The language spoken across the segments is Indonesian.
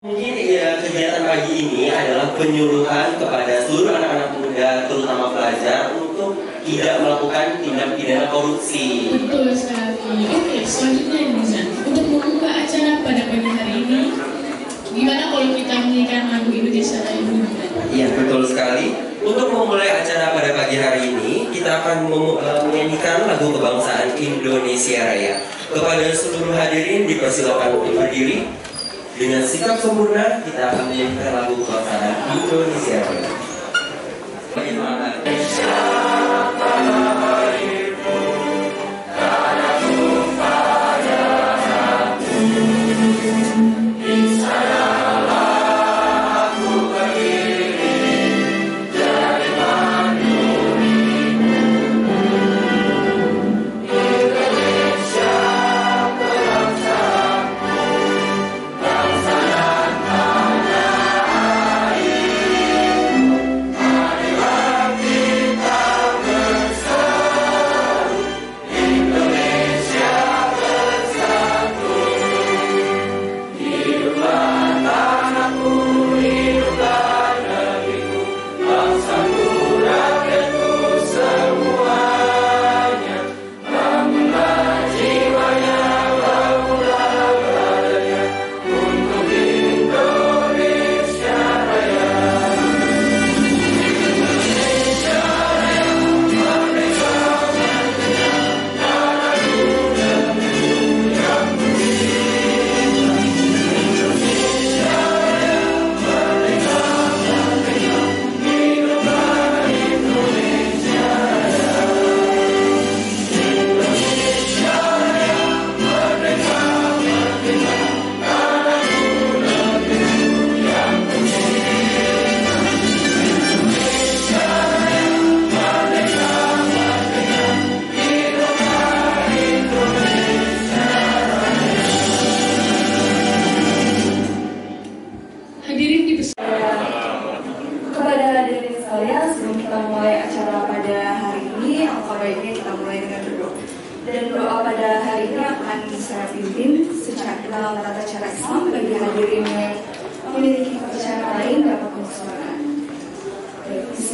Mungkin ya, kegiatan pagi ini adalah penyuluhan kepada seluruh anak-anak muda, terutama pelajar, untuk tidak melakukan tindak pidana korupsi. Betul sekali. Oke, selanjutnya Nizam, untuk membuka acara pada pagi hari ini, gimana kalau kita menyanyikan lagu Indonesia Raya dulu? Iya, betul sekali. Untuk memulai acara pada pagi hari ini, kita akan menyanyikan lagu kebangsaan Indonesia Raya. Kepada seluruh hadirin dipersilakan untuk berdiri. Dengan sikap sempurna, kita akan menyanyikan lagu kebangsaan Indonesia Raya.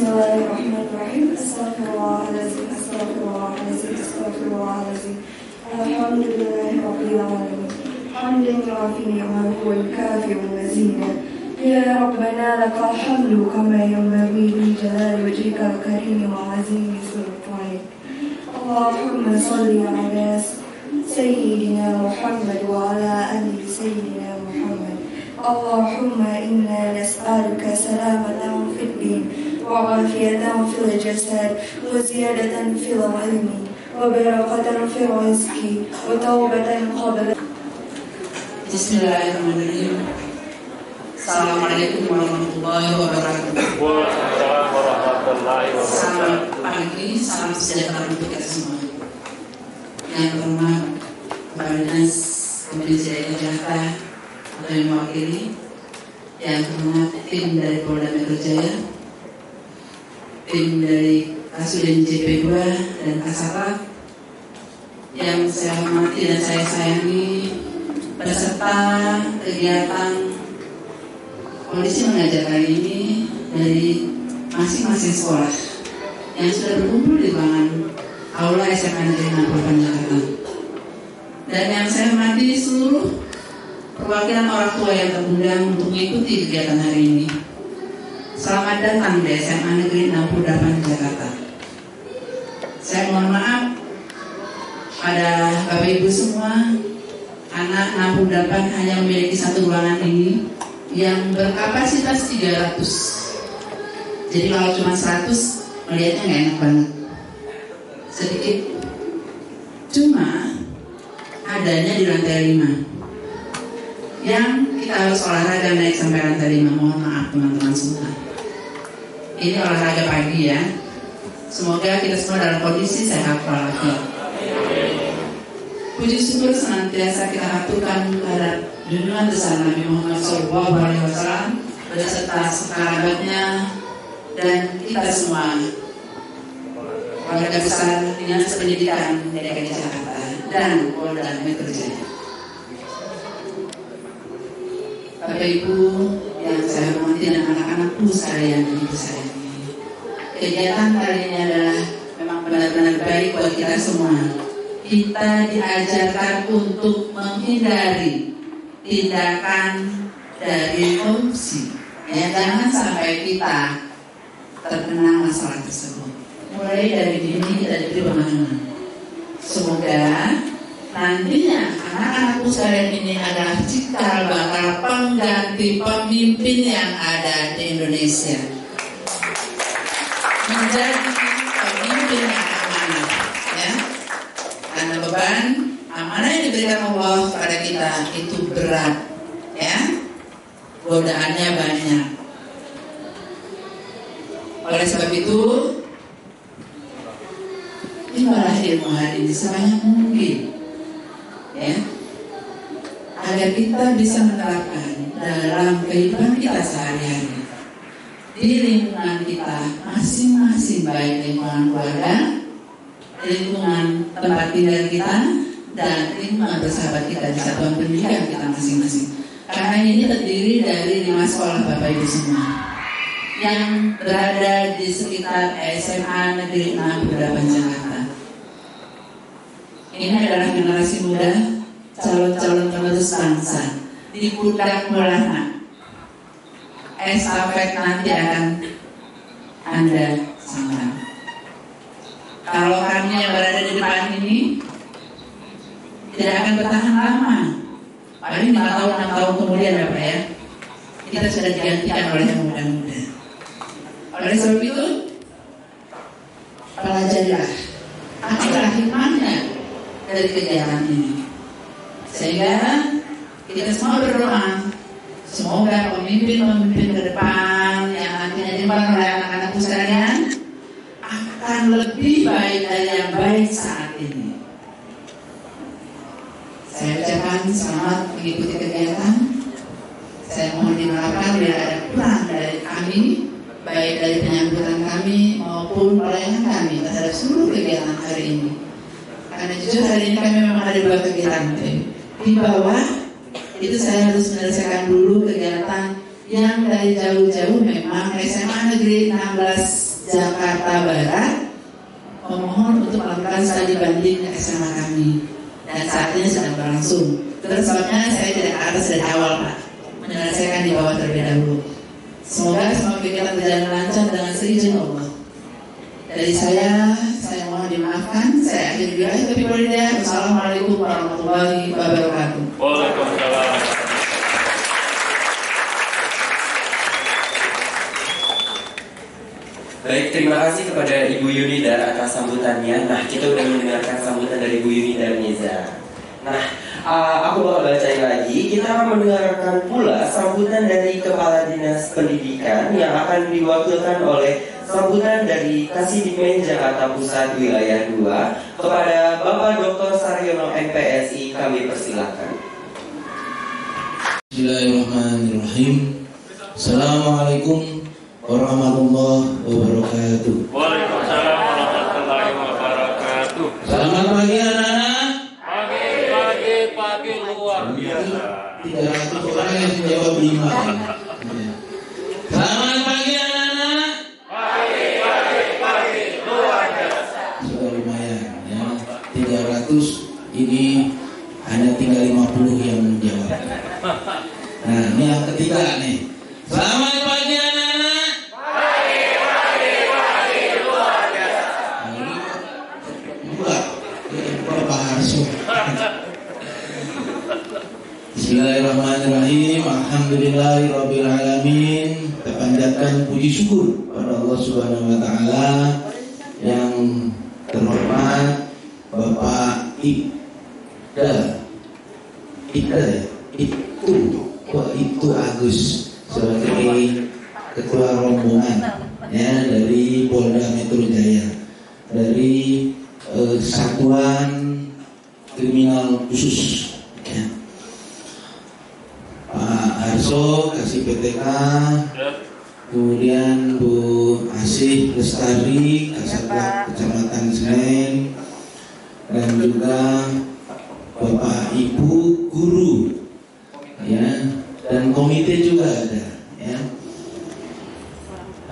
Bismillahirrahmanirrahim. Astaghfirullahaladzim, astaghfirullahaladzim, astaghfirullahaladzim. Alhamdulillahirabbil alamin. Hamdan yu'afi ni'amahu wa yukafi'u mazidah. Ya Rabbana lakal hamdu kama yanbaghi li jalali wajhikal karim wa azimi sultanik. Allahumma salli ala sayyidina Muhammad wa ala ali sayyidina Muhammad. Allahumma inna nas'aluka salamatan fid din وعافية في الجسد وزيادة في العلم وبركة في الرزق وتوبة قبل. Bismillahirrahmanirrahim. Assalamualaikum warahmatullahi wabarakatuh. Waalaikumsalam warahmatullahi wabarakatuh. Selamat pagi, salam sejahtera untuk kita semua. Yang terhormat Kepala Dinas Kepolisian Jakarta atau yang mewakili, yang terhormat tim dari Polda Metro Jaya, tim dari Kasudin JP2 dan Kasata, yang saya hormati dan saya sayangi peserta kegiatan kondisi mengajar kali ini dari masing-masing sekolah yang sudah berkumpul di ruangan Aula SMA Negeri 68 Jakarta, dan yang saya hormati seluruh perwakilan orang tua yang terundang untuk mengikuti kegiatan hari ini. Selamat datang di SMA Negeri 68 Jakarta. Saya mohon maaf pada Bapak Ibu semua, anak 68 hanya memiliki satu ruangan ini yang berkapasitas 300. Jadi kalau cuma 100, melihatnya nggak enak banget. Sedikit. Cuma adanya di lantai 5. Yang kita harus olahraga naik sampai lantai 5. Mohon maaf teman-teman semua. Ini olahraga pagi ya. Semoga kita semua dalam kondisi sehat walafiat. Puji syukur senantiasa kita haturkan kepada junjungan besar Nabi Muhammad SAW beserta sekerabatnya dan kita semua keluarga besar Dinas Pendidikan DKI Jakarta dan Polda Metro Jaya. Bapak Ibu yang saya hormati dan anak-anakku sekalian yang disayangi, kegiatan kali ini adalah memang benar-benar baik buat kita semua. Kita diajarkan untuk menghindari tindakan dari korupsi. Ya, jangan sampai kita terkena masalah tersebut. Mulai dari dini kita diberi pemahaman. Semoga nantinya anak-anakku sekalian ini adalah cikal bakal pengganti pemimpin yang ada di Indonesia. Menjadi pemimpin yang amanah, ya. Karena beban amanah yang diberikan Allah kepada kita itu berat, ya. Godaannya banyak. Oleh sebab itu, timbalah ilmu hari ini sebanyak mungkin, ya, agar kita bisa menerapkan dalam kehidupan kita sehari-hari di lingkungan kita masing-masing, baik lingkungan keluarga, lingkungan tempat tinggal kita, dan lingkungan bersahabat kita di satuan pendidikan kita masing-masing. Karena ini terdiri dari 5 sekolah Bapak Ibu semua yang berada di sekitar SMA Negeri 6 Budapan Jakarta. Ini adalah generasi muda, calon-calon penerus bangsa di pundak Maulana. Estafet nanti akan Anda sandang. Kalau kami yang berada di depan ini tidak akan bertahan lama, paling 5 tahun, 6 tahun kemudian ya Pak ya, kita sudah digantikan oleh yang muda-muda. Oleh sebab itu, pelajarilah apa hikmahnya dari kegiatan ini, sehingga kita semua berdoa semoga pemimpin-pemimpin ke depan yang nantinya dibangun oleh anak-anakku sekalian akan lebih baik dari yang baik saat ini. Saya ucapkan selamat mengikuti kegiatan. Saya mohon dimaafkan bila ada kurang dari kami, baik dari penyambutan kami maupun pelayanan kami terhadap seluruh kegiatan hari ini. Karena jujur hari ini kami memang ada 2 kegiatan. Di bawah itu saya harus menyelesaikan dulu kegiatan yang dari jauh-jauh memang SMA Negeri 16 Jakarta Barat memohon untuk melakukan studi banding SMA kami. Dan saat ini sedang berlangsung. Terus sebabnya saya tidak ke atas dari awal Pak, menyelesaikan di bawah terlebih dahulu. Semoga semua kegiatan berjalan lancar dengan seizin Allah. Dari saya mohon dimaafkan. Saya akhiri dulu. Wassalamualaikum warahmatullahi wabarakatuh. Waalaikumsalam. Baik, terima kasih kepada Ibu Yunidar atas sambutannya. Nah, kita udah mendengarkan sambutan dari Ibu Yunidar Niza. Nah, aku bakal bacain lagi. Kita akan mendengarkan pula sambutan dari Kepala Dinas Pendidikan yang akan diwakilkan oleh sambutan dari Kasidikmen Jakarta Pusat Wilayah 2 kepada Bapak Dr. Saryono MPSI. Kami persilakan. Bismillahirrahmanirrahim. Assalamualaikum warahmatullahi wabarakatuh. Waalaikumsalam warahmatullahi wabarakatuh. Selamat pagi anak-anak. Pagi luar biasa. 300 orang yang menjawab 5. Selamat pagi anak-anak. Pagi luar biasa. Sudah lumayan ya. 300 ini hanya tinggal 50 yang menjawab. Nah, ini yang ketiga nih. Selamat pagi anak-anak. Pagi luar biasa. Enggak, Bapak Harso. Bismillahirrahmanirrahim. Alhamdulillahirabbil alamin. Kita panjatkan puji syukur pada Allah Subhanahu wa taala. Yang terhormat Bapak itu Agus sebagai ketua rombongan ya dari Polda Metro Jaya, dari Satuan Kriminal Khusus ya. Pak Harso kasih PTK, kemudian Bu Asih Lestari Kasatgas Kecamatan Senen, dan juga Bapak Ibu guru ya, dan komite juga ada ya.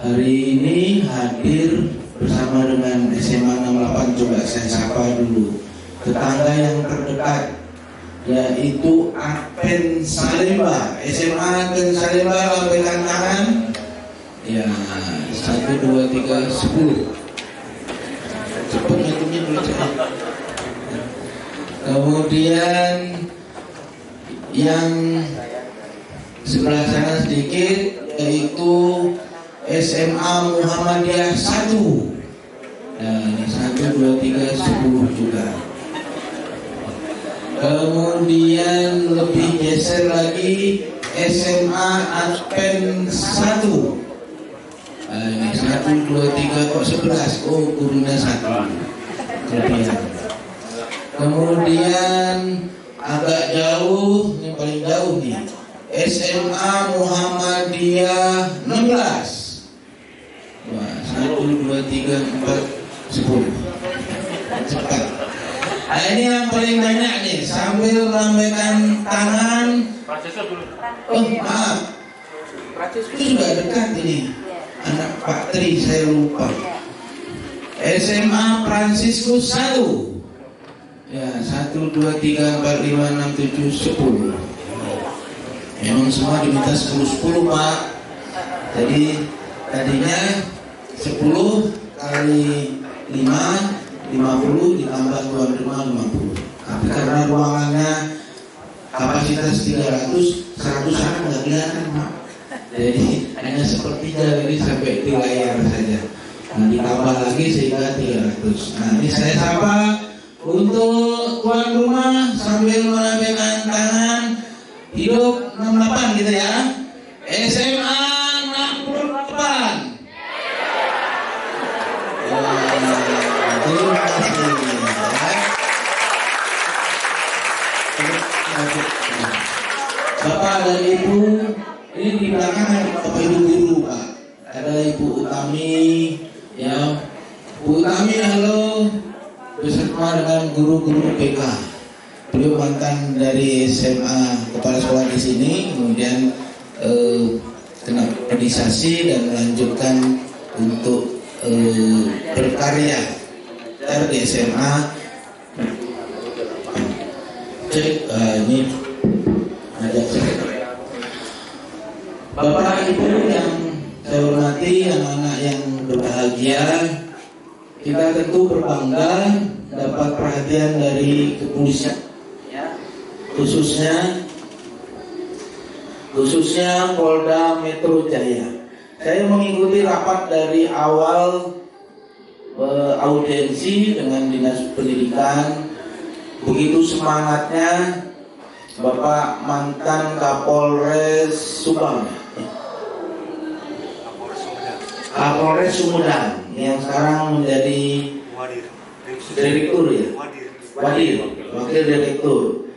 Hari ini hadir bersama dengan SMA 68, coba saya sapa dulu tetangga yang terdekat, yaitu Adven Salemba. SMA Adven Salemba, lambaikan tangan. Ya, 1, 2, 3, 10. Cepat ngitungnya dulu cepat. Kemudian yang sebelah sana sedikit, yaitu SMA Muhammadiyah 1. Nah, 1, 2, 3, 10 juga. Kemudian lebih geser lagi SMA Adven 1. Ini 1, 2, 3, kok 11? Oh, gurunya 1. Kemudian agak jauh, ini paling jauh nih, SMA Muhammadiyah 16. Wah, 1, 2, 3, 4, 10. Cepat. Nah, ini yang paling banyak nih, sambil melambaikan tangan. Oh, maaf, itu sudah dekat ini. Anak Pak Tri, saya lupa. SMA Fransiskus 1. Ya, 1, 2, 3, 4, 5, 6, 7, 10. Memang semua diminta 10, Pak. Jadi tadinya 10 kali 5, 50 ditambah tuan rumah 50. Tapi karena ruangannya kapasitas 300, 100 sana nggak kelihatan, Pak. Jadi hanya sepertiga, jadi sampai di layar saja. Nah, ditambah lagi sehingga 300. Nah, ini saya sapa untuk tuan rumah sambil melambaikan tangan. Hidup 68 gitu ya. SMA 68. Terima kasih. Bapak dan Ibu, ini di belakang ada Bapak Ibu guru, Pak. Ada Ibu Utami, ya. Bu Utami, halo. Beserta dengan guru-guru PK. Beliau mantan dari SMA kepala sekolah di sini, kemudian kena pedisasi dan melanjutkan untuk berkarya di SMA. Ini ada Bapak Ibu yang saya hormati, anak-anak yang berbahagia, kita tentu berbangga dapat perhatian dari kepolisian, khususnya Polda Metro Jaya. Saya mengikuti rapat dari awal audiensi dengan Dinas Pendidikan. Begitu semangatnya Bapak mantan Kapolres Subang, Kapolres Sumedang, yang sekarang menjadi direktur ya, wakil direktur.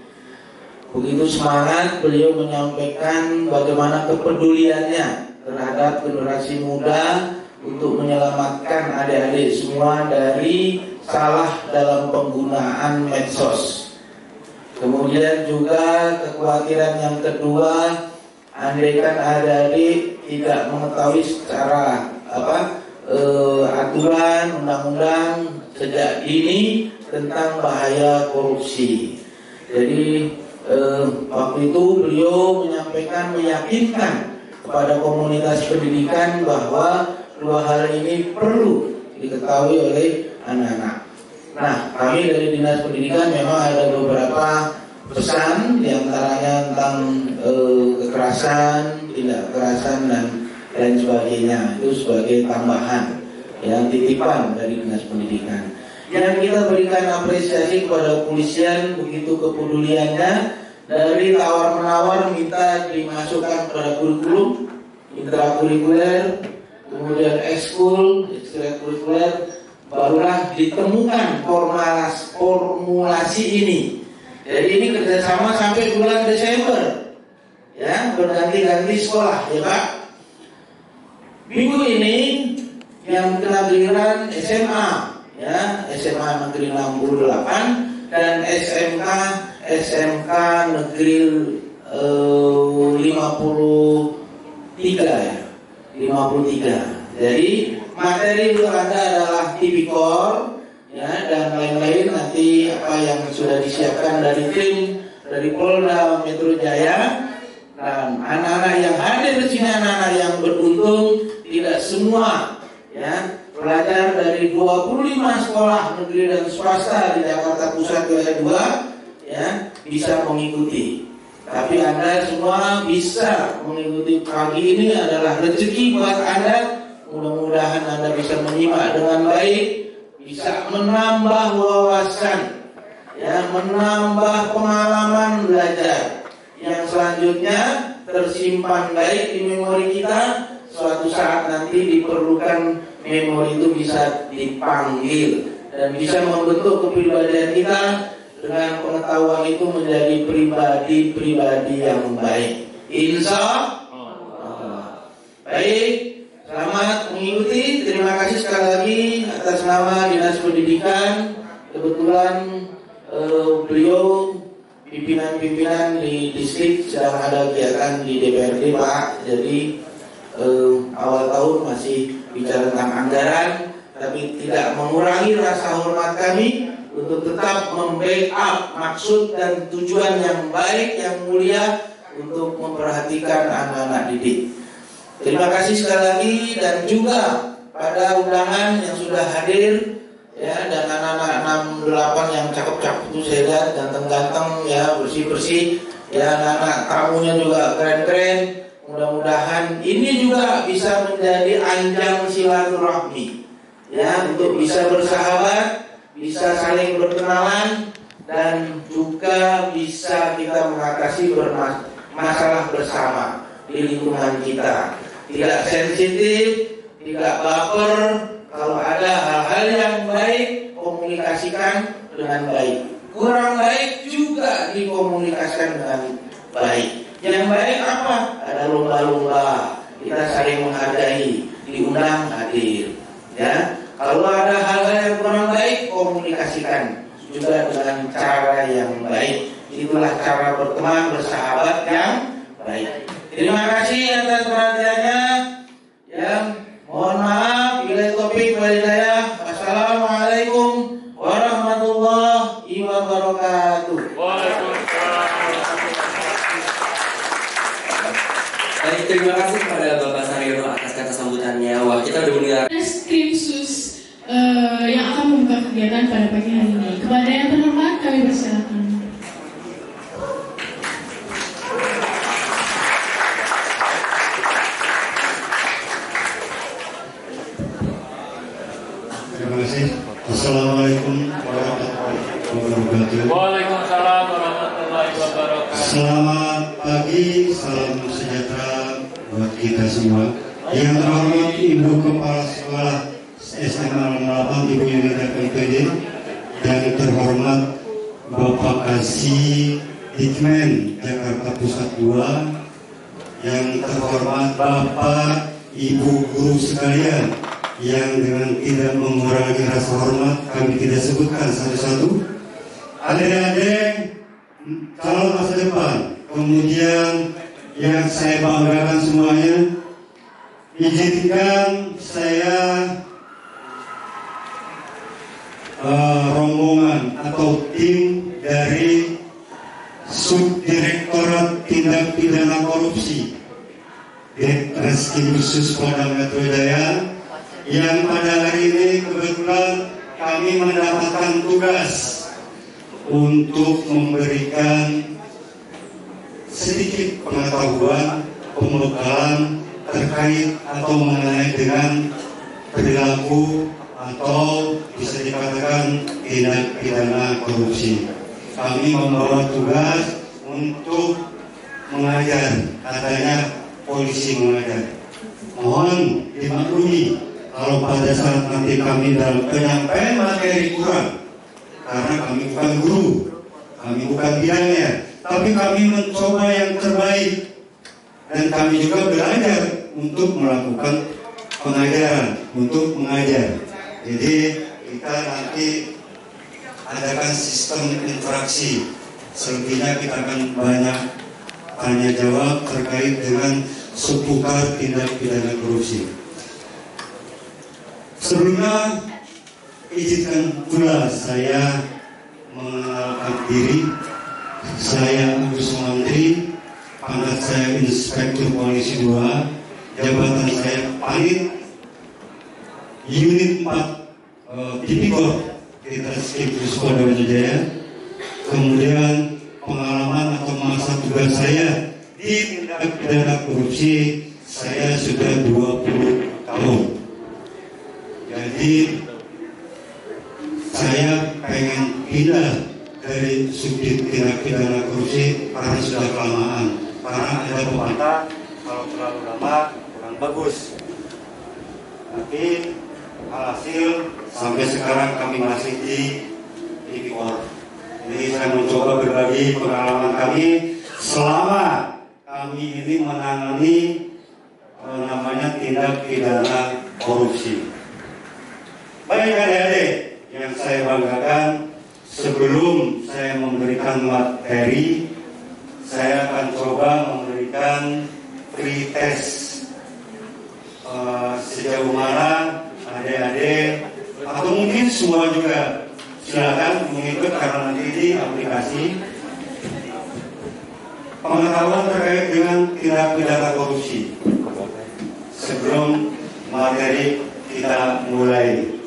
Begitu semangat beliau menyampaikan bagaimana kepeduliannya terhadap generasi muda untuk menyelamatkan adik-adik semua dari salah dalam penggunaan medsos. Kemudian juga kekhawatiran yang kedua, andaikan adik-adik tidak mengetahui secara aturan undang-undang sejak dini tentang bahaya korupsi. Jadi waktu itu beliau menyampaikan, meyakinkan kepada komunitas pendidikan bahwa dua hal ini perlu diketahui oleh anak-anak. Nah, kami dari Dinas Pendidikan memang ada beberapa pesan, diantaranya tentang kekerasan, tidak kekerasan dan lain sebagainya. Itu sebagai tambahan yang titipan dari Dinas Pendidikan. Yang kita berikan apresiasi kepada kepolisian, begitu kepeduliannya, dari tawar-menawar minta dimasukkan pada kurikulum, intrakurikuler, kemudian ekskul, ekstrakurikuler, barulah ditemukan formulasi ini. Jadi ini kerjasama sampai bulan Desember, ya, berganti-ganti sekolah, ya Pak. Minggu ini yang kena giliran SMA, ya, SMA Negeri 68 dan SMK Negeri ya. 53. Jadi materi untuk Anda adalah tipikor ya, dan lain-lain nanti apa yang sudah disiapkan dari tim dari Polda Metro Jaya. Dan anak-anak yang hadir di sini anak-anak yang beruntung, tidak semua ya pelajar dari 25 sekolah negeri dan swasta di Jakarta Pusat Wilayah 2 ya bisa mengikuti. Tapi Anda semua bisa mengikuti pagi ini adalah rezeki buat Anda. Mudah-mudahan Anda bisa menyimak dengan baik, bisa menambah wawasan ya, menambah pengalaman belajar yang selanjutnya tersimpan baik di memori kita. Suatu saat nanti diperlukan memori itu bisa dipanggil dan bisa membentuk kepribadian kita. Dengan pengetahuan itu menjadi pribadi-pribadi yang baik. Insya Allah. Baik, selamat mengikuti. Terima kasih sekali lagi atas nama Dinas Pendidikan. Kebetulan beliau pimpinan-pimpinan di distrik sedang ada kegiatan di DPRD Pak. Jadi awal tahun masih bicara tentang anggaran, tapi tidak mengurangi rasa hormat kami untuk tetap membackup maksud dan tujuan yang baik, yang mulia untuk memperhatikan anak-anak didik. Terima kasih sekali lagi, dan juga pada undangan yang sudah hadir ya, dan anak-anak 68 yang cakep-cakep itu saya lihat, ganteng-ganteng ya, bersih-bersih ya, anak-anak tamunya juga keren-keren. Mudah-mudahan ini juga bisa menjadi anjang silaturahmi ya, untuk bisa bersahabat, bisa saling berkenalan, dan juga bisa kita mengatasi masalah bersama di lingkungan kita. Tidak sensitif, tidak baper. Kalau ada hal-hal yang baik, komunikasikan dengan baik. Kurang baik juga dikomunikasikan dengan baik. Yang baik apa? Ada lomba-lomba, kita saling menghargai, diundang hadir ya. Kalau ada hal-hal yang kurang baik, komunikasikan juga dengan cara yang baik. Itulah cara berteman, bersahabat yang baik. Terima kasih atas perhatiannya. Ya, mohon maaf bila topik walidayah. Wassalamualaikum warahmatullahi wabarakatuh. Baik, terima kasih kepada Bapak Saryono atas kata sambutannya. Wah, kita udah mendengar Skrim sus yang akan membuka kegiatan pada pagi hari ini. Kepada yang terhormat kami persilakan. Terima kasih. Assalamualaikum warahmatullahi wabarakatuh. Waalaikumsalam warahmatullahi wabarakatuh. Selamat pagi, salam sejahtera buat kita semua. Yang terhormat Ibu Kepala Sekolah SMA 08 Ibu Yunita PPD, yang terhormat Bapak Kasih Dikmen Jakarta Pusat 2, yang terhormat Bapak Ibu guru sekalian, yang dengan tidak mengurangi rasa hormat kami tidak sebutkan satu-satu. Adik-adik calon masa depan, kemudian yang saya banggakan semuanya, izinkan saya rombongan atau tim dari Subdirektorat Tindak Pidana Korupsi Ditreskrim Khusus Polda Metro Jaya, yang pada hari ini kebetulan kami mendapatkan tugas untuk memberikan sedikit pengetahuan, pembekalan terkait atau mengenai dengan perilaku atau bisa dikatakan tindak pidana korupsi. Kami membawa tugas untuk mengajar, katanya polisi mengajar. Mohon dimaklumi kalau pada saat nanti kami dalam penyampaian materi kurang, karena kami bukan guru, kami bukan bidangnya, tapi kami mencoba yang terbaik, dan kami juga belajar untuk melakukan pengajaran, untuk mengajar. Jadi kita nanti adakan sistem interaksi, selebihnya kita akan banyak tanya jawab terkait dengan seputar tindak pidana korupsi. Sebelumnya, izinkan pula saya mengenalkan diri. Saya Agus Mantri, pangkat saya Inspektur Polisi 2, jabatan saya Panit Unit 4 Tipikor di Treskrimsus Polda Metro Jaya. Kemudian pengalaman atau masa tugas saya di tindak pidana korupsi saya sudah 20 tahun. Jadi saya pengen pindah dari subdit tindak pidana korupsi karena sudah kelamaan. Karena ada pepatah kalau terlalu lama kurang bagus. Tapi alhasil sampai sekarang kami masih di Tipikor. Jadi saya mencoba berbagi pengalaman kami selama kami ini menangani namanya tindak pidana korupsi. Baik adik-adik yang saya banggakan, sebelum saya memberikan materi, saya akan coba memberikan free test sejauh mana adik-adik atau mungkin semua juga silakan mengikut karena nanti di aplikasi pengetahuan terkait dengan tindak pidana korupsi. Sebelum materi kita mulai.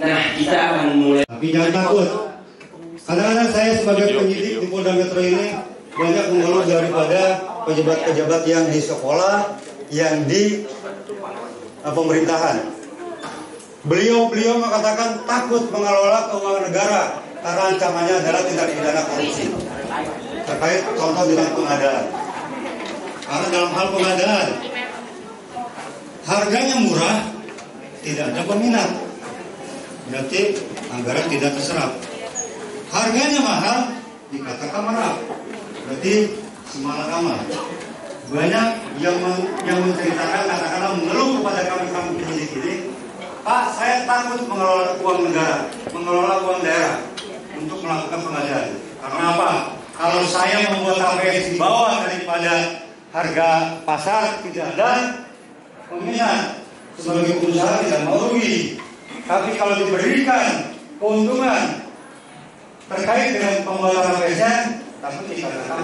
Nah, kita akan mulai. Tapi jangan takut. Kadang-kadang saya sebagai penyidik di Polda Metro ini banyak mengeluh daripada pejabat-pejabat yang di sekolah, yang di pemerintahan. Beliau mengatakan takut mengelola keuangan negara karena ancamannya adalah tindak pidana korupsi. Terkait contoh dengan pengadaan. Karena dalam hal pengadaan, harganya murah, tidak ada peminat. Berarti anggaran tidak terserap. Harganya mahal, dikatakan merah. Berarti semalakama. Banyak yang menceritakan, katakanlah mengeluh kepada kami penyidik ini, Pak, saya takut mengelola uang negara, mengelola uang daerah untuk melakukan pengadaan. Karena apa? Kalau saya membuat KPS di bawah daripada harga pasar, tidak ada peminat. Sebagai pengusaha tidak mau rugi. Tapi kalau diberikan keuntungan terkait dengan pembuatan KPS-nya, tapi dikatakan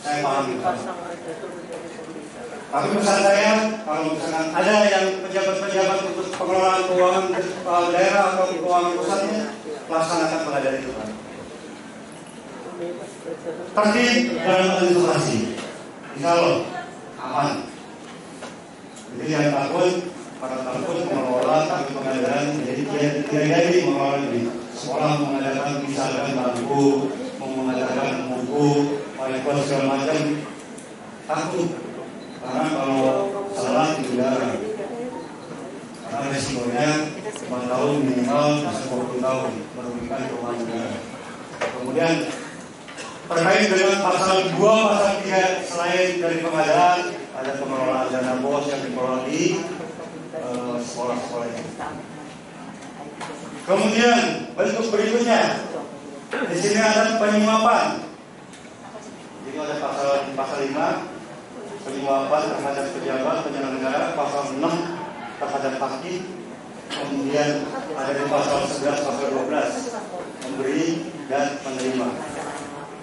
saya paham. Tapi pesan saya, kalau misalkan ada yang pejabat-pejabat untuk pengelolaan keuangan daerah atau keuangan pusatnya, laksanakan pengadaan itu. Tertib dalam administrasi, insya Allah aman. Jadi jangan takut, para takut mengelola tapi pengadaan. Jadi tidak jadi mengelola ini. Sekolah mengadakan misalkan bangku, mengadakan buku, wiper segala macam, takut. Karena kalau salah dilarang. Karena resikonya 5 tahun minimal bisa 20 tahun merugikan keuangan negara. Kemudian terkait dengan pasal 2, pasal 3 selain dari pengadaan, ada pengelolaan dana bos yang dikelola di sekolah-sekolah ini. Kemudian bentuk berikutnya, di sini ada penyuapan. Jadi ada pasal 5. Penyuapan terhadap pejabat penyelenggara, pasal 6 terhadap hakim, kemudian ada di pasal 11, pasal 12 memberi dan menerima.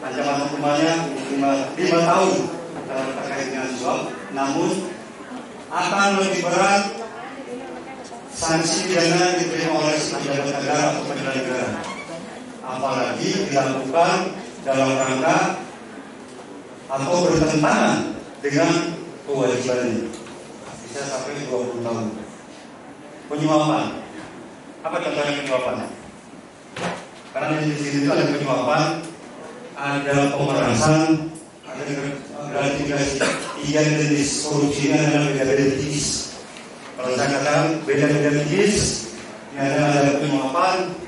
Ancaman hukumannya 5 tahun dalam terkait dengan suap, namun akan lebih berat sanksi pidana diterima oleh pejabat negara atau penyelenggara, apalagi dilakukan dalam rangka atau bertentangan dengan kewajibannya, bisa sampai 20 tahun. Penyuapan, apa contohnya penyuapan? Karena di sini itu ada penyuapan, ada pemerasan, ada gratifikasi. 3 jenis korupsi ini adalah beda-beda tipis. Kalau saya katakan beda-beda tipis, ini ada penyuapan.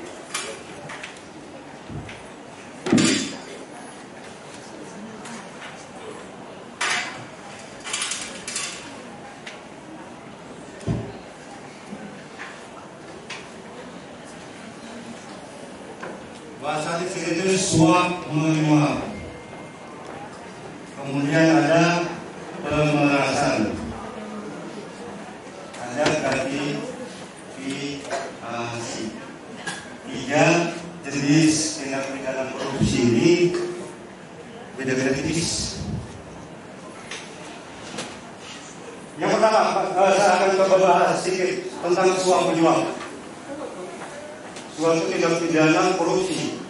Bahasa itu suap menyuap. Kemudian ada pemerasan, ada gratifikasi. 3 jenis tindak pidana korupsi ini beda-beda tipis. Yang pertama, saya akan coba bahas sedikit tentang suap menyuap. Suatu tindak pidana korupsi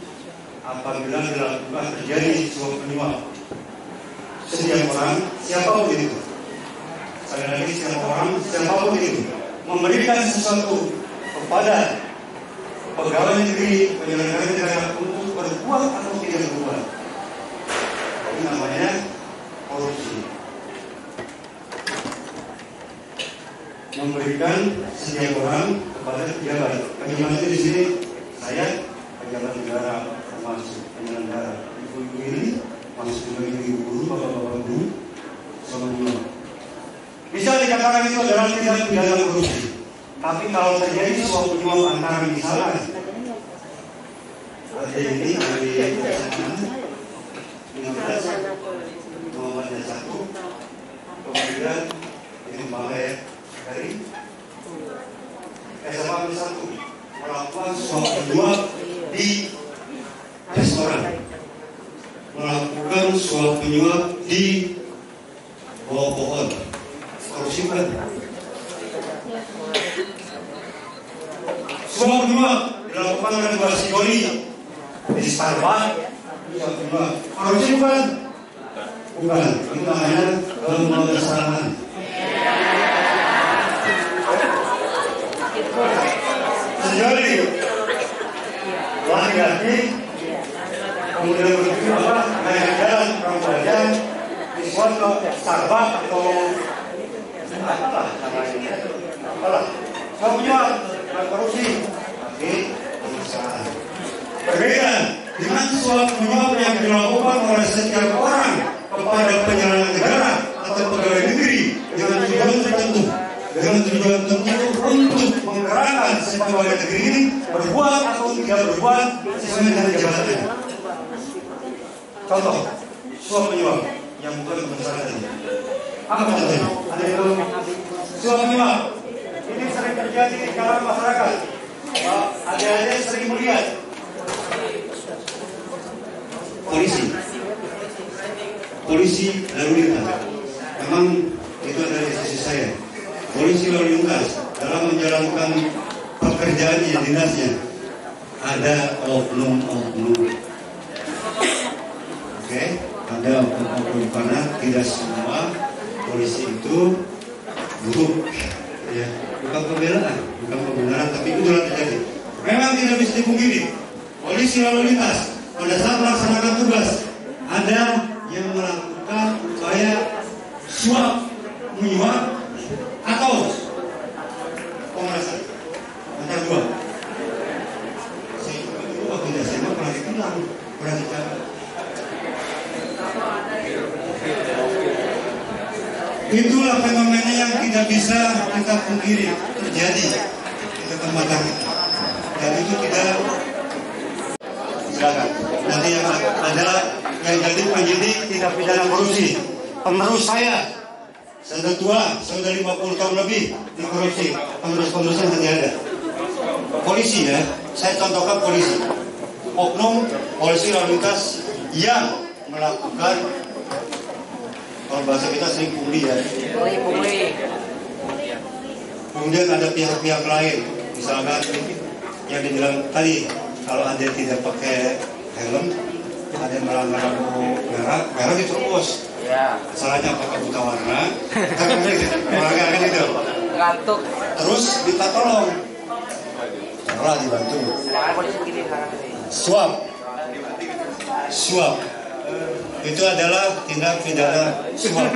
apabila dilakukan terjadi suap menyuap. Setiap orang, siapapun itu, sekali lagi setiap orang, siapapun itu, memberikan sesuatu kepada pegawai negeri, penyelenggara negara untuk berbuat atau tidak berbuat, ini namanya korupsi. Memberikan setiap orang kepada pejabat. Pejabat itu di sini saya pejabat negara, termasuk penyelenggara. Ibu-ibu ini masuk sebagai ibu guru, bapak-bapak guru, semua. Bisa dikatakan itu adalah tindak pidana korupsi. Tapi kalau terjadi suap menyuap antara misalnya ada ini dari Muhammadiyah 1, kemudian ini Balai dari SMA 1 melakukan suap menyuap di restoran, melakukan suap menyuap di bawah pohon, korupsi bukan? Suap menyuap dilakukan oleh dua Sigoli di Starbucks, suap menyuap, korupsi bukan? Bukan, itu namanya pemerasan. Sigoli laki-laki kemudian begitu naik jalan Pramudia di suatu Starbucks atau apalah namanya, apalah suap menyuap dan korupsi, tapi pemeriksaan. Berbeda dengan suap menyuap yang dilakukan oleh setiap orang kepada penyelenggara negara atau pegawai negeri dengan tujuan tertentu, untuk menggerakkan si pegawai negeri ini berbuat atau tidak berbuat sesuai dengan jabatannya. Contoh, suap menyuap yang bukan pemeriksaan tadi. Apa contohnya? Ada yang suap menyuap. Ini sering terjadi di kalangan masyarakat. Ada sering melihat polisi lalu lintas. Memang itu ada di sisi saya. Polisi lalu lintas dalam menjalankan pekerjaannya, dinasnya, ada oknum-oknum. Oke, ada oknum karena tidak semua polisi itu buruk, ya, bukan pembelaan, bukan pembenaran, tapi itu telah terjadi. Memang tidak bisa dipungkiri, polisi lalu lintas pada saat melaksanakan tugas ada yang melakukan upaya suap menyuap atau pemerasan antara dua. Saya mau pernah dikenal, pernah dikenal. Itulah fenomena yang tidak bisa kita pungkiri terjadi di depan mata kita. Dan itu tidak silakan. Nanti yang adalah yang jadi penyidik tindak pidana korupsi. Penerus saya sudah tua, sudah 50 tahun lebih di korupsi. Penerus-penerusnya nanti ada. Polisi ya, saya contohkan polisi. Oknum polisi lalu lintas yang melakukan, kalau bahasa kita sering pungli ya. Kemudian ada pihak-pihak lain, misalkan yang dibilang tadi, kalau ada tidak pakai helm, ada yang melanggar lampu merah diterobos. Ya. Salahnya pakai buta warna, melanggar kan itu. Ngantuk. Terus minta tolong, salah dibantu. Suap. Itu adalah tindak pidana suap.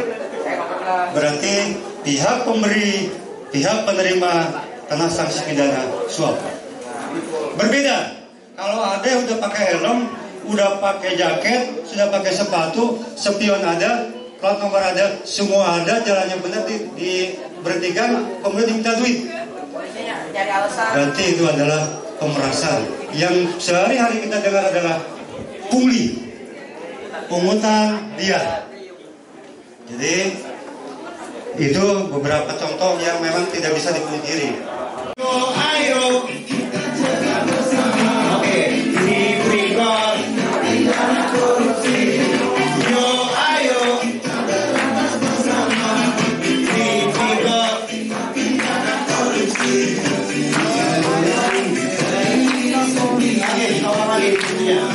Berarti pihak pemberi, pihak penerima kena sanksi pidana suap. Berbeda kalau ada yang udah pakai helm, udah pakai jaket, sudah pakai sepatu, spion ada, plat nomor ada, semua ada, jalannya benar, diberhentikan, kemudian diminta duit. Berarti itu adalah pemerasan. yang sehari-hari kita dengar adalah pungli, pungutan liar. Jadi itu beberapa contoh yang memang tidak bisa dipungkiri. Ayo kita jaga bersama. Oke, diberikan pidana korupsi. Yo ayo kita berantas bersama. Diberikan pidana korupsi. Oke, awal lagi ya.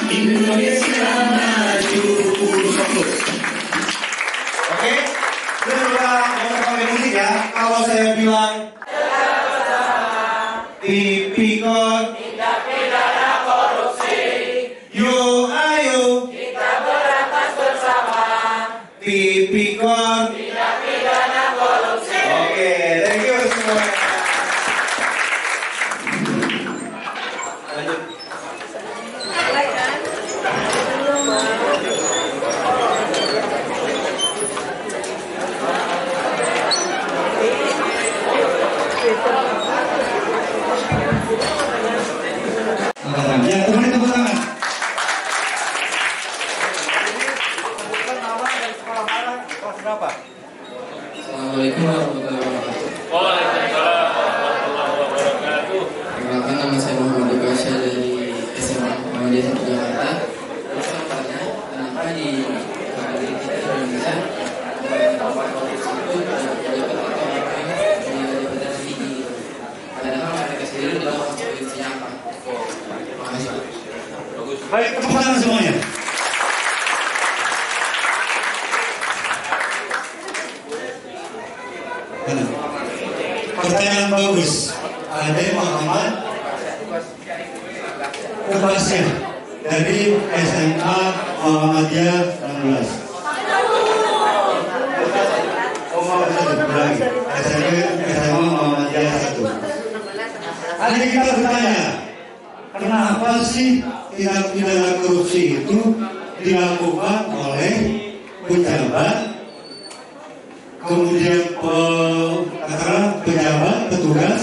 Indonesia maju. Oke, berulang beberapa musik ya. Kalau saya bilang tipikor tindak pidana korupsi. Yo ayo kita berantas bersama. Tipikor tindak pidana korupsi. Oke, thank you semua. Lanjut. Ya, beri tepuk tangan. Assalamualaikum warahmatullahi wabarakatuh. Waalaikumsalam warahmatullahi wabarakatuh. Perkenalkan, nama saya Muhammad Dibasya dari SMA Muhammadiyah 1 Jakarta. Terus saya bertanya, kenapa di negeri kita Indonesia korupsi itu pejabat atau orang yang punya jabatan tinggi? Padahal mereka sendiri tidak tahu konsekuensinya apa. Terima kasih. Baik, tepuk tangan semuanya. Pertanyaan bagus. Ada Muhammad Dibasya dari SMA Muhammadiyah 16. SMA Muhammadiyah 1. Adik kita bertanya, kenapa sih tindak pidana korupsi itu dilakukan oleh pejabat, kemudian pejabat, petugas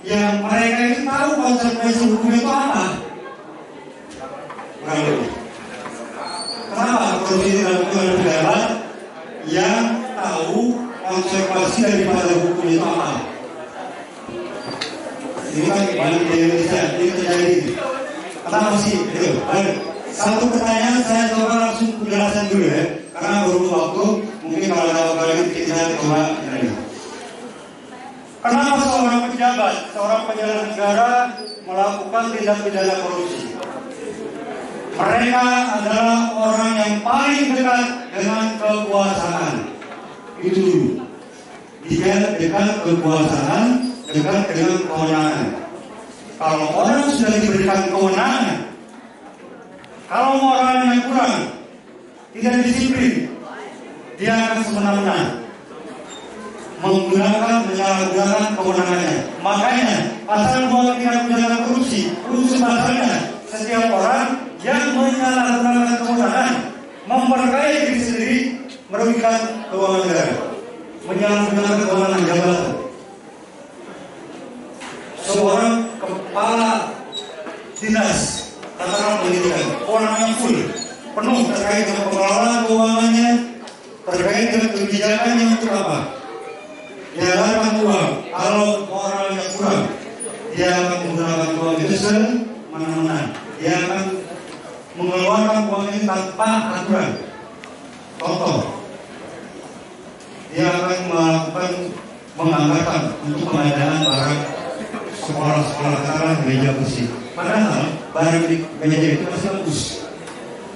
yang mereka itu tahu konsekuensi hukum itu apa? Kenapa korupsi dilakukan oleh pejabat yang tahu konsekuensi daripada hukum itu apa? Ini kan balik di Indonesia, ini terjadi. Kenapa sih? Itu. Satu pertanyaan saya coba langsung penjelasan dulu ya, karena berhubung waktu, mungkin kalau ada waktu lagi kita coba ini. Kenapa seorang pejabat, seorang penyelenggara negara melakukan tindak pidana korupsi? Mereka adalah orang yang paling dekat dengan kekuasaan. Itu dulu. Dia dekat kekuasaan, dekat dengan kewenangan. Kalau orang sudah diberikan kewenangan, kalau moralnya kurang, tidak disiplin, dia akan semena-mena menyalahgunakan kewenangannya. Makanya pasal 2 tindak pidana korupsi, unsur pasalnya setiap orang yang menyalahgunakan kewenangan, memperkaya diri sendiri, merugikan keuangan negara, menyalahgunakan kewenangan jabatan. Seorang kepala dinas katakanlah pendidikan, kewenangannya full, penuh terkait dengan pengelolaan keuangannya, terkait dengan kebijakannya untuk apa? Dia akan uang. Kalau moralnya kurang, dia akan menggunakan uang itu semena-mena. Dia akan mengeluarkan uang ini tanpa aturan. Contoh, dia akan menganggarkan untuk pengadaan barang sekolah-sekolah katakanlah meja kursi. Padahal barang di meja itu masih bagus.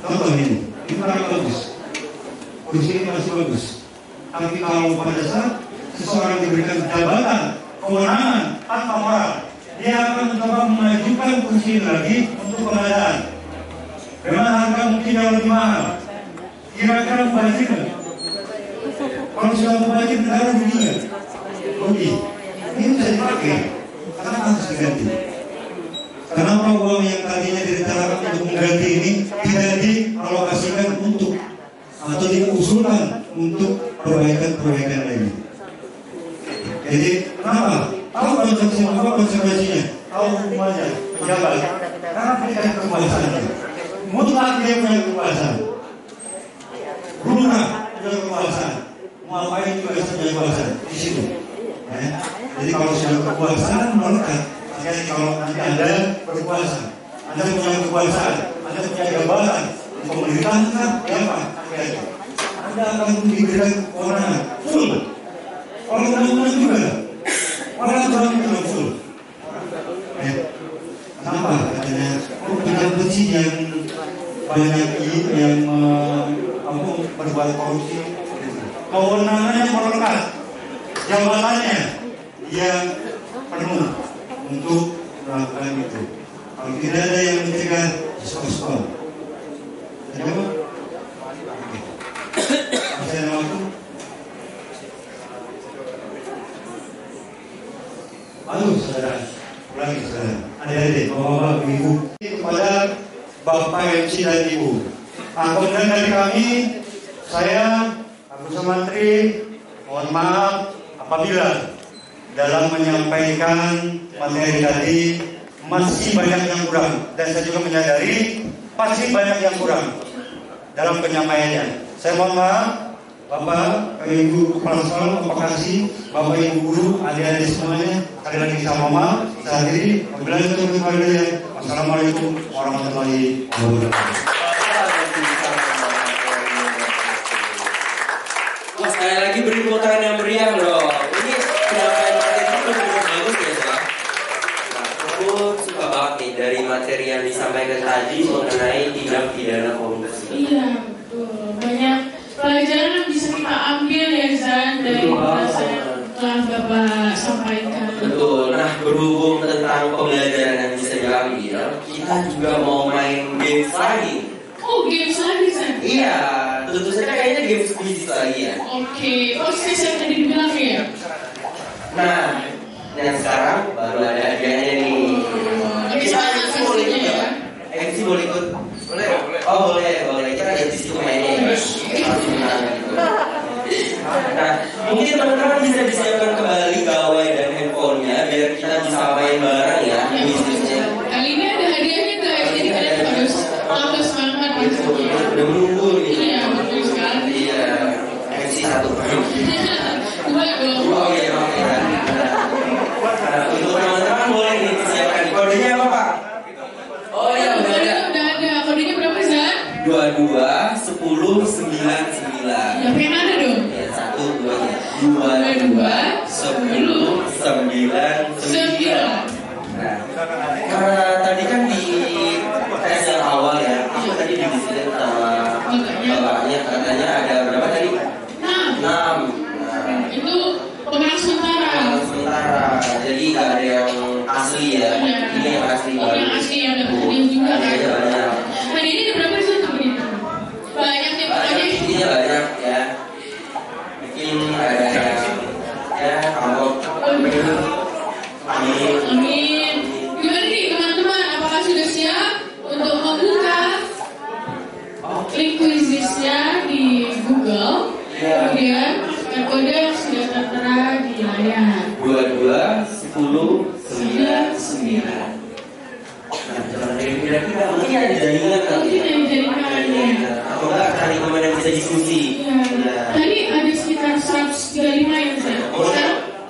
Contoh ini barang bagus, kursi ini masih bagus. Tapi kalau pada saat seseorang diberikan jabatan, kewenangan tanpa moral, dia akan mencoba memajukan kursi lagi untuk pengadaan dengan harga mungkin yang lebih mahal. Kira-kira mubazir nggak? Kalau sudah mubazir, negara rugi nggak? Rugi. Ini bisa dipakai, karena harus diganti. Kenapa uang yang tadinya direncanakan untuk mengganti ini tidak dialokasikan untuk atau diusulkan untuk perbaikan lagi. Jadi kenapa? Tahu konsekuensinya, tahu hukumannya, pejabat. Karena mereka kekuasaan. Mutlak dia punya kekuasaan. Guna punya kekuasaan. Mau ngapain juga punya kekuasaan di situ. Jadi kalau sudah kekuasaan melekat. Makanya kalau nanti Anda berkuasa, Anda punya kekuasaan, Anda punya jabatan di pemerintahan kan, apa? Anda akan diberikan kewenangan full. Kalau undang-undang juga, orang itu full. Kenapa? Katanya, pejabat sih yang banyak yang berbuat korupsi. Kewenangannya melekat, jabatannya yang penuh untuk melakukan itu. Kalau tidak ada yang mencegah, diskos-skos. Jadi apa? Masih ada waktu? Halo saudara, ulangi saudara. Adik-adik, bapak-bapak, ibu. Kepada Bapak MC dan Ibu. Kemudian dari kami, saya, Agus Sumantri, mohon maaf apabila dalam menyampaikan materi tadi masih banyak yang kurang, dan saya juga menyadari pasti banyak yang kurang dalam penyampaiannya. Saya mohon maaf, Bapak, Ibu Kepala Sekolah, terima kasih, Bapak Ibu Guru, adik-adik semuanya. Sekali lagi saya mohon maaf, saya akhiri. Wassalamualaikum warahmatullahi wabarakatuh. Sekali lagi beri tepuk tangan yang meriah loh. Ini penyampaian materi itu benar-benar bagus ya, Pak. Aku suka banget nih dari materi yang disampaikan tadi mengenai tindak pidana korupsi. Iya, betul. Banyak pelajaran yang bisa kita ambil ya, Zan, dari bahasa yang telah Bapak sampaikan. Betul. Nah, berhubung tentang pembelajaran yang bisa diambil, kita juga mau main games lagi. Oh, games lagi, Zan? Iya, tentu saja kayaknya games quiz lagi ya. Oke, proses yang tadi dibilang ya. Nah, yang sekarang baru ada hadiahnya nih. Kita MC boleh ikut ya? MC boleh ikut? Boleh? Oh boleh. Kita ada di situ mainnya ya. Langsung menang gitu. Nah, mungkin teman-teman bisa disiapkan kembali gawai dan handphonenya biar kita bisa main bareng ya. Kali ini ada hadiahnya guys, jadi kalian harus tambah semangat ya. Udah menunggu nih. Iya, betul sekali. Iya, MC 1. Dua dong. Oh iya. Nah, untuk teman-teman boleh nih disiapkan. Kodenya apa Pak? Oh iya, udah ada. Kodenya berapa Zan? 22 10 99. Yang mana dong? Ya, 1 2 22 10 99. Nah, karena tadi kan di tes yang awal ya, itu tadi dibisikin sama bapaknya, katanya ada berapa tadi? 6. Nah, itu pemenang sementara. Jadi gak ada yang asli ya. Ini yang asli. Oh, yang asli yang dapat hadiah juga kan? Banyak. Hadiah ini berapa sih tuh begitu? Banyak ya pokoknya. Intinya banyak ya. Mungkin ada yang ya amplop. Amin. Gimana nih teman-teman? Apakah sudah siap untuk membuka link quiznya di Google? Kemudian masukkan kode yang sudah tertera di layar. 22 10 99. Kira-kira mungkin ada jaringan kali. Mungkin ada jaringannya. Atau enggak cari teman yang bisa diskusi. Tadi ada sekitar 135 ya Zan.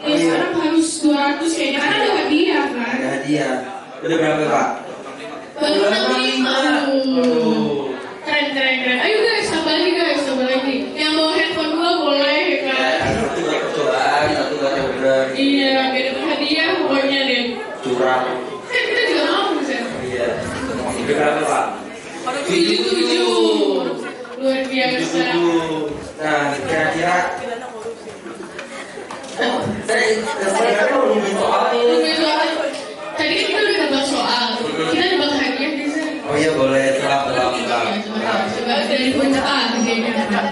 Sekarang harus 200 kayaknya. Karena ada hadiah kan? Ada hadiah. Udah berapa Pak? Baru 65. Keren. Ayo guys, tambah lagi. Yang bawa handphone gua boleh kan? Satu buat percobaan, satu buat yang benar. Iya, biar dapat hadiah pokoknya deh. Curang. Kan kita juga mau Zan. Iya. Udah berapa Pak? 77. Luar biasa. Nah, kira-kira saya mau nungguin soal ini. Tadi kan kita udah nebak soal. Kita nebak hadiah bisa. Oh iya boleh, tebak. Coba dari bocah hadiahnya apa?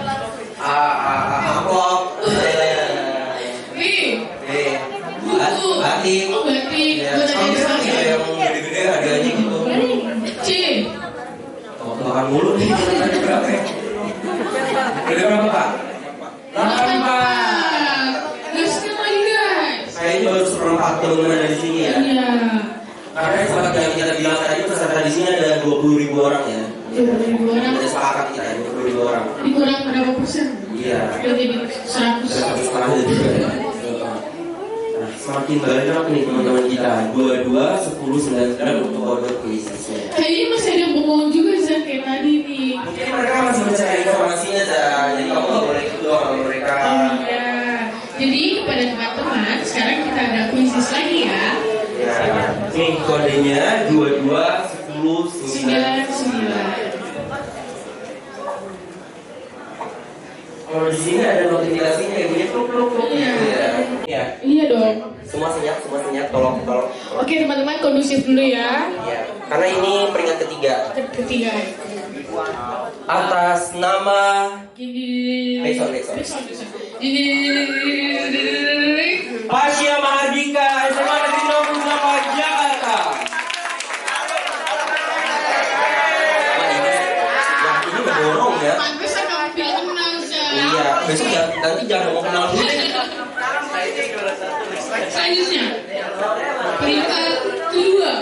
kita hanya 22 orang. Dikurang berapa persen? Iya. Jadi 100. 100 juga ya. Nah, semakin banyak nih teman-teman kita. 22, 10, 9 untuk order krisisnya. Kayaknya masih ada yang bengong juga Zan kayak tadi nih. Mungkin mereka masih mencari informasinya Zan. Jadi kamu nggak boleh ikut doang sama mereka. Iya. Jadi kepada teman-teman, sekarang kita ada kuisis lagi ya. Ya, nih kodenya 22, 10, 9. 99. Kalau di sini ada notifikasinya kayak gini, pluk. Iya. Ya. Iya dong. Semua senyap, tolong. Oke teman-teman kondusif dulu ya. Ya, karena ini peringkat ketiga. Ketiga. Atas nama Gini. Backsound. Gini. Pasya Mahardika SMA Negeri 28 Jakarta. Nah, ini udah borong ya. Pantesan kamu bilang kenal Zan. Iya, besok nanti jangan ngomong kenal dulu. Selanjutnya peringkat kedua.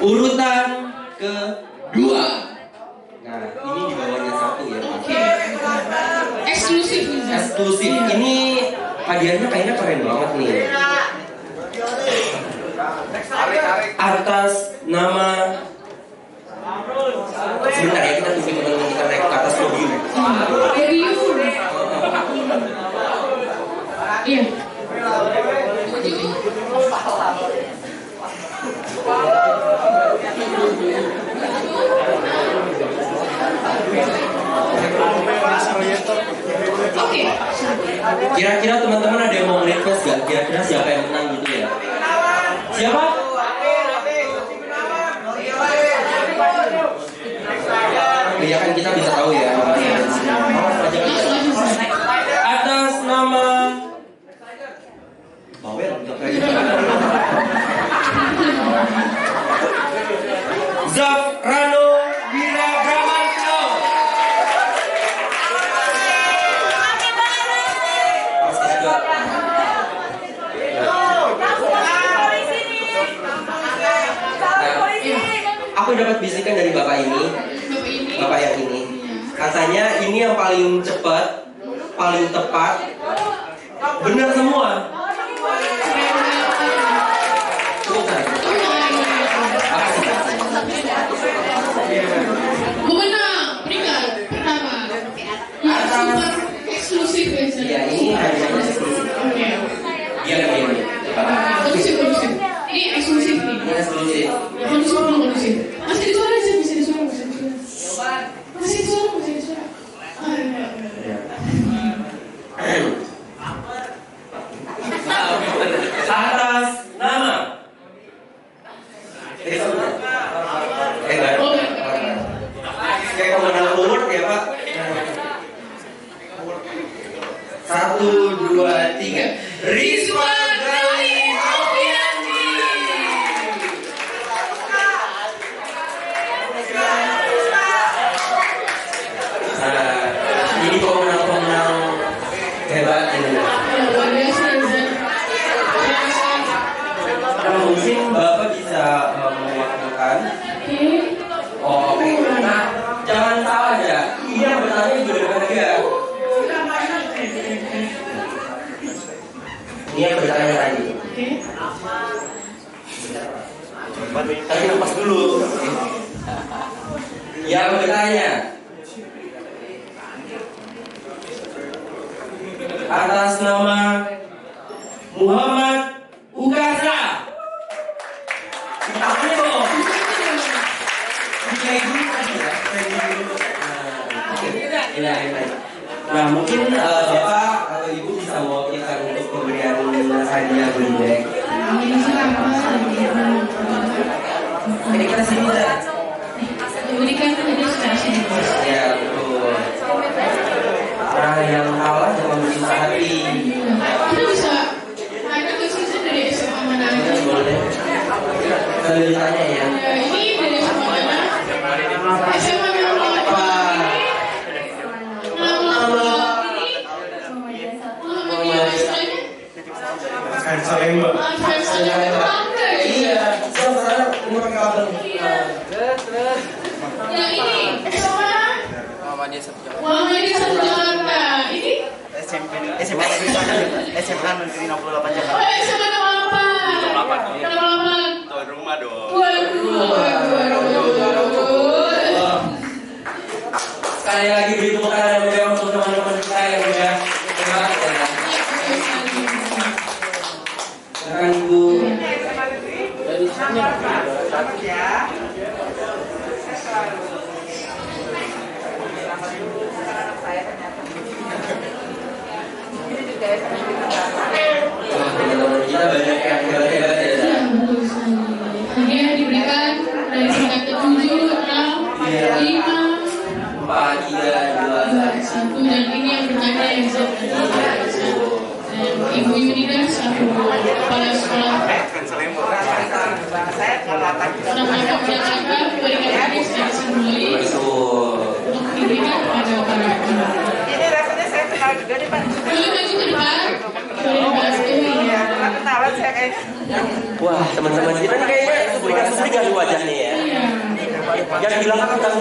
Urutan kedua. Nah, ini di bawahnya 1 ya. Oke. Eksklusif nih Zan. Eksklusif. Ini hadiahnya kayaknya keren banget nih. Atas nama sebentar ya, kita tunggu teman-teman kita naik ke atas podium. Iya. Oke. Kira-kira teman-teman ada yang mau request gak? Kira-kira siapa yang menang gitu ya? Siapa? Ya kan kita bisa tahu ya. Atas nama Zafrano Wirabramanto. Aku dapat bisikan dari bapak yang ini. Katanya ini yang paling cepat, paling tepat, benar semua. Gue menang peringkat pertama. Super eksklusif ya. Ya ini hanya eksklusif. Iya. Kondusif. Ini eksklusif nih. Ini eksklusif. Kondusif. Masih di suara sih, masih di suara. Atas nama kayak pemenang award ya Pak. 1, 2, 3 Rizwa Gali Alfiandi. Ini pemenang hebat ini. Mungkin Bapak bisa mewakilkan. Oh, oke. Nah, jangan salah ya. Ini yang bertanya juga depan dia. Ini yang bertanya tadi. Tapi lepas dulu. Yang bertanya atas nama Muhammad Ugasa. Ditakutin dong. Nah, mungkin Bapak atau Ibu bisa mewakilkan untuk pemberian hadiah beli. Ini kita sini dah. Diberikan hadiah secara simbiosis. Ya betul. Nah, yang kalah jangan bersusah hati. Kita bisa ada kesusahan dari SMA mana aja. Boleh. Kalau ditanya ya. Ini dari SMA mana? SMA mana? Salemba. Iya, sekarang ini pakai kabel. Yang ini SMA Muhammadiyah satu Jakarta. Muhammadiyah satu Jakarta. Ini SMA Negeri 68 Jakarta. oh SMA 68. 68. Tuan rumah dong. Waduh. Sekali lagi beri tepuk tangan yang meriah untuk teman-teman kita yang udah hebat ya. Silakan Ibu. Dari sini Wah, teman-teman kita banyak yang hebat-hebat ya. Iya, betul sekali. Hadiah diberikan dari tingkat ke-7, 6, 5, 4, 3, 2, 1. 1 dan ini yang bertanya yang saya dan Ibu Yunida selaku kepala sekolah Nama Jakarta memberikan hadiah secara simbolis untuk diberikan kepada para guru. Ini rasanya saya kenal juga nih Pak. Boleh maju ke depan, boleh dibahas Kenalan saya kayak. Wah, teman-teman kita nih kayaknya berikan sering di wajahnya ya. Yang bilang kan udah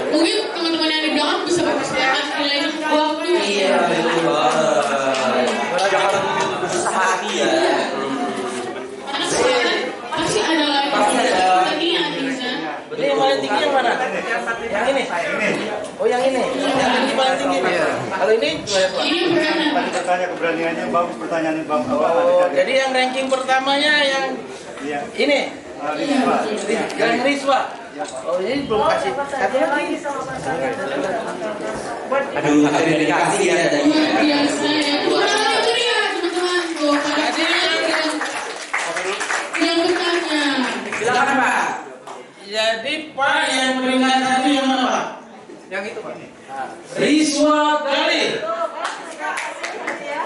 mungkin teman-teman yang di belakang bisa berkesempatan nilai waktu. Iya, betul banget. Jangan susah hati ya. Karena sekarang pasti ada lagi. Tadi yang bisa. Ini yang paling tinggi yang mana? Yang ini? Oh yang ini? Yang ini paling tinggi? Kalau ini? Ini berapa? Tadi katanya keberaniannya bagus, pertanyaannya bagus. Oh, jadi yang ranking pertamanya yang ini? Yang Riswa? Oh ini belum kasih. Satu lagi. Aduh, hampir dikasih ya tadi. Luar biasa ya. Kurang itu ya teman-teman. Tuh, pada yang bertanya. Silakan Pak. Jadi Pak yang peringkat satu yang mana Pak? Yang itu Pak. Riswa Gali.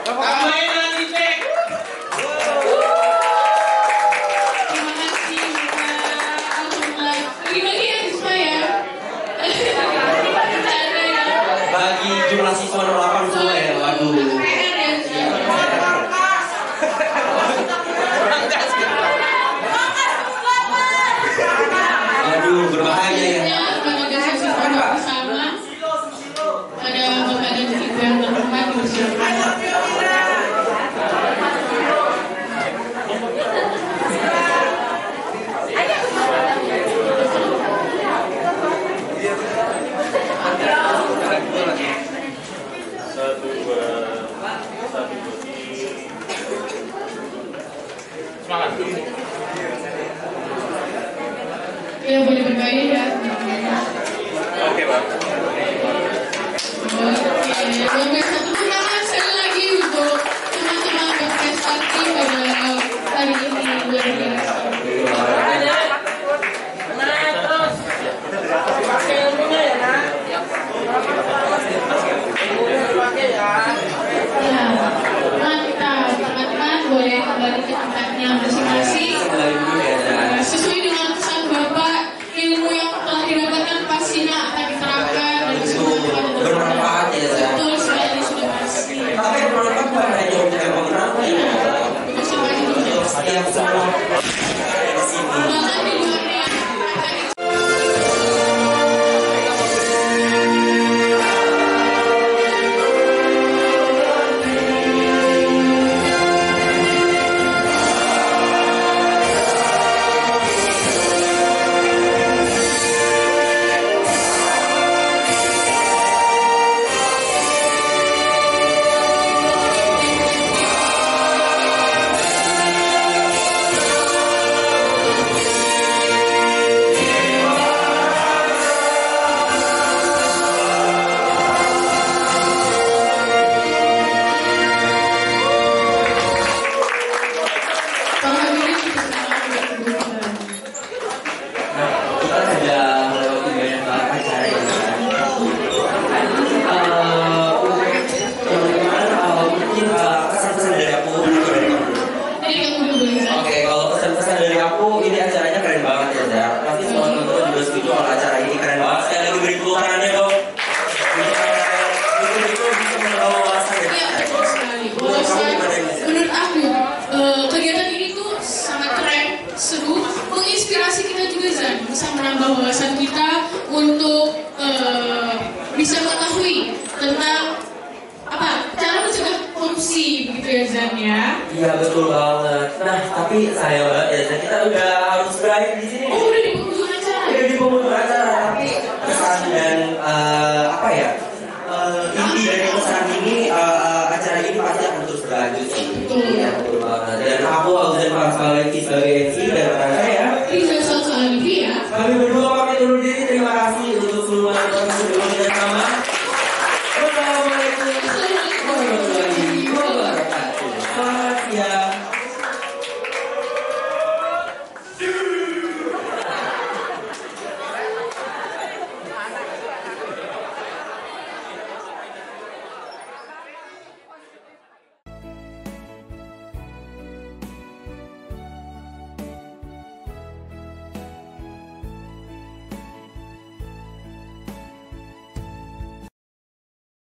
Tambahin lagi cek. Terima kasih Pak. Bagi-bagi ya siswa ya. Bagi jumlah siswa 08 semua ya. Waduh. PR ya. Aduh, berbahaya ya. Pada sesi pondok bersama pada Bapak dan Ibu yang terhormat bersama. Satu, dua, semangat. Ya boleh bergaya ya. Oke Pak. Luar biasa. Tepuk tangan sekali lagi untuk teman-teman berprestasi pada hari ini. Luar biasa. Terus pakai ilmunya ya nak. Pakai ya. Ya, mantap. Teman-teman boleh kembali ke tempatnya masing-masing. Kembali dulu ya. Sesuai dengan pesan Bapak, ilmu yang telah didapatkan pastinya akan diterapkan dan disebarkan. Bermanfaat ya, Zah. Betul sekali, sudah pasti. Tapi bermanfaat bukan hanya untuk yang pemenang ya. Untuk siapa juga. Setiap semua di sini. Bahkan di luarnya. ya Zan ya. Iya betul banget. Nah tapi sayang banget ya Zan, kita udah harus berakhir di sini. Oh udah di penghujung acara. Udah di penghujung acara, tapi pesan dan apa ya? Inti dari pesan ini acara ini pasti akan terus berlanjut sih. Iya betul banget. Dan aku Alden Farsaleki sebagai MC dan rekan saya. Riza Salsa Alifi ya. Kami berdua pamit undur diri. Terima kasih untuk seluruh teman-teman yang sudah bersama.